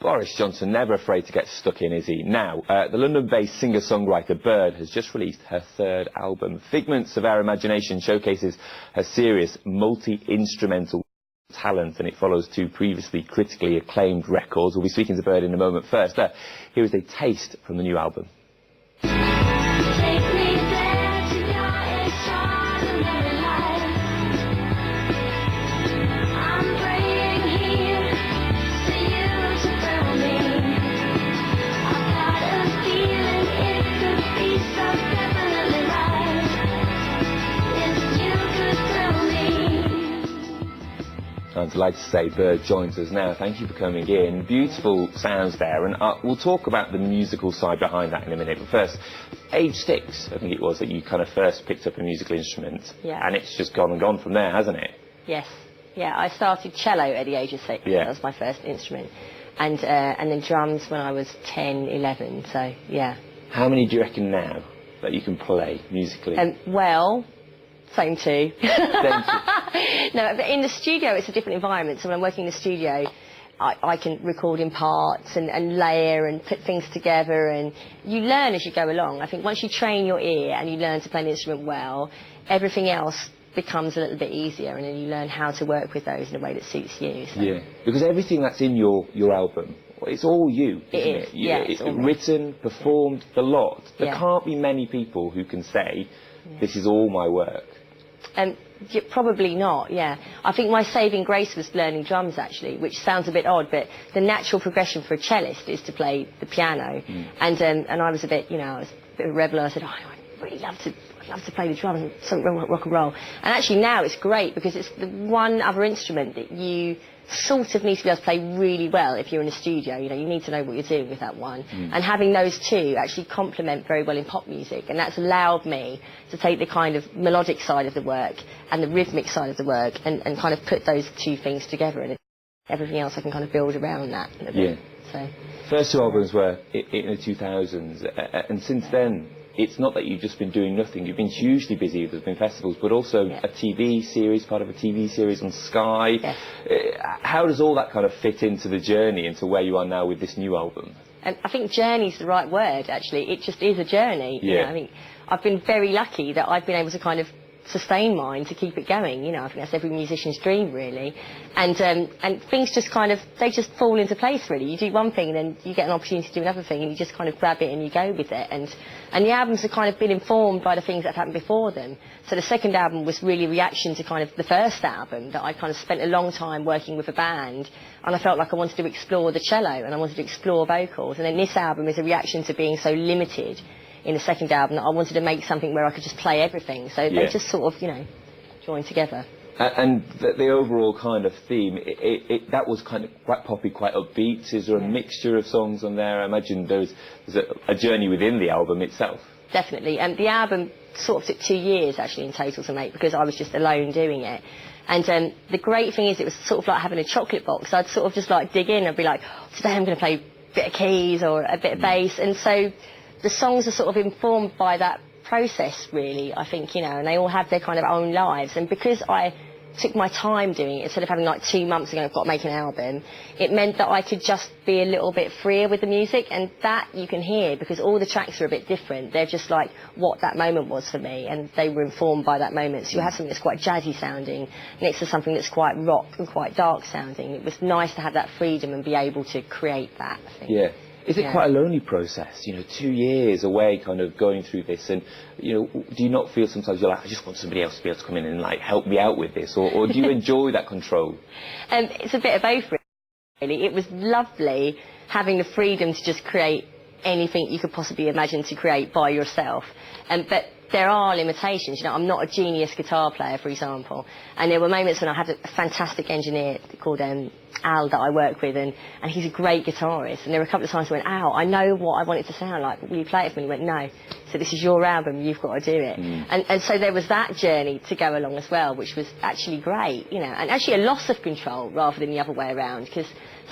Boris Johnson, never afraid to get stuck in, is he? Now, the London-based singer-songwriter Bird has just released her third album. Figments of Our Imagination showcases her serious multi-instrumental talent, and it follows two previously critically acclaimed records. We'll be speaking to Bird in a moment. First, here is a taste from the new album. I'm delighted to say Bird joins us now. Thank you for coming in. Beautiful sounds there, and we'll talk about the musical side behind that in a minute. But first, age 6, I think it was, that you kind of first picked up a musical instrument. Yeah. And it's just gone and gone from there, hasn't it? Yes. Yeah, I started cello at the age of 6. Yeah. That was my first instrument. And then drums when I was 10, 11, so yeah. How many do you reckon now that you can play musically? Well, same two. Same two. No, but in the studio it's a different environment. So when I'm working in the studio, I can record in parts and layer and put things together, and you learn as you go along. I think once you train your ear and you learn to play an instrument well, everything else becomes a little bit easier, and then you learn how to work with those in a way that suits you. So. Yeah, because everything that's in your album, it's all you, isn't it? Yeah, it's all written, performed, the lot. There Yeah. can't be many people who can say, this is all my work. Probably not, yeah. I think my saving grace was learning drums, actually, which sounds a bit odd, but the natural progression for a cellist is to play the piano. And I was a bit, I was a bit of a rebel. I said, I'd really love to play the drums, something rock and roll. And actually now it's great because it's the one other instrument that you sort of need to be able to play really well if you're in a studio. You need to know what you're doing with that one. And having those two actually complement very well in pop music, and that's allowed me to take the kind of melodic side of the work and the rhythmic side of the work and kind of put those two things together, and everything else I can kind of build around that a bit. So. First two albums were in the 2000s, and since then it's not that you've just been doing nothing. You've been hugely busy. There's been festivals, but also a TV series, part of a TV series on Sky. Yes. How does all that kind of fit into the journey, into where you are now with this new album? I think journey's the right word, actually. It just is a journey. Yeah. I think I've been very lucky that I've been able to kind of sustain mine to keep it going. I think that's every musician's dream, really. And things just kind of, they just fall into place, really. You do one thing and then you get an opportunity to do another thing, and you just kind of grab it and you go with it. And the albums have kind of been informed by the things that have happened before them. So the second album was really a reaction to kind of the first album, that I kind of spent a long time working with a band, and I felt like I wanted to explore the cello and I wanted to explore vocals. And then this album is a reaction to being so limited in the second album that I wanted to make something where I could just play everything. So they just sort of, join together. And the overall kind of theme, that was kind of quite poppy, quite upbeat. Is there a mixture of songs on there? I imagine there's a journey within the album itself. Definitely. And the album sort of took 2 years, actually, in total to make, because I was just alone doing it. And the great thing is it was sort of like having a chocolate box. I'd sort of just like dig in and be like, today I'm going to play a bit of keys or a bit of bass. And so the songs are sort of informed by that process, really, I think, and they all have their kind of own lives. And because I took my time doing it, instead of having like 2 months ago I've got to make an album, it meant that I could just be a little bit freer with the music, and that you can hear because all the tracks are a bit different. They're just like what that moment was for me, and they were informed by that moment. So you have something that's quite jazzy sounding next to something that's quite rock and quite dark sounding. It was nice to have that freedom and be able to create that, I think. Yeah. Is it quite a lonely process, 2 years away kind of going through this, and, do you not feel sometimes you're like, I just want somebody else to be able to come in and like help me out with this, or do you enjoy that control? It's a bit of both, really. It was lovely having the freedom to just create anything you could possibly imagine to create by yourself, but there are limitations. I'm not a genius guitar player, for example, and there were moments when I had a fantastic engineer called Al that I work with, and he's a great guitarist, and there were a couple of times I went, Al, I know what I want it to sound like, but will you play it for me? He went, no. So this is your album, you've got to do it. And so there was that journey to go along as well, which was actually great, and actually a loss of control rather than the other way around, because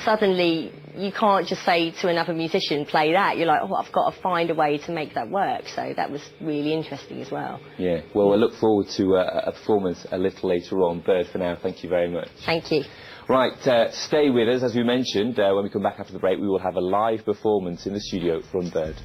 suddenly you can't just say to another musician, play that. You're like, I've got to find a way to make that work. So that was really interesting as well. Yeah, well, I look forward to a performance a little later on. Bird, for now, thank you very much. Thank you. Right, stay with us. As we mentioned, when we come back after the break, we will have a live performance in the studio from Bird.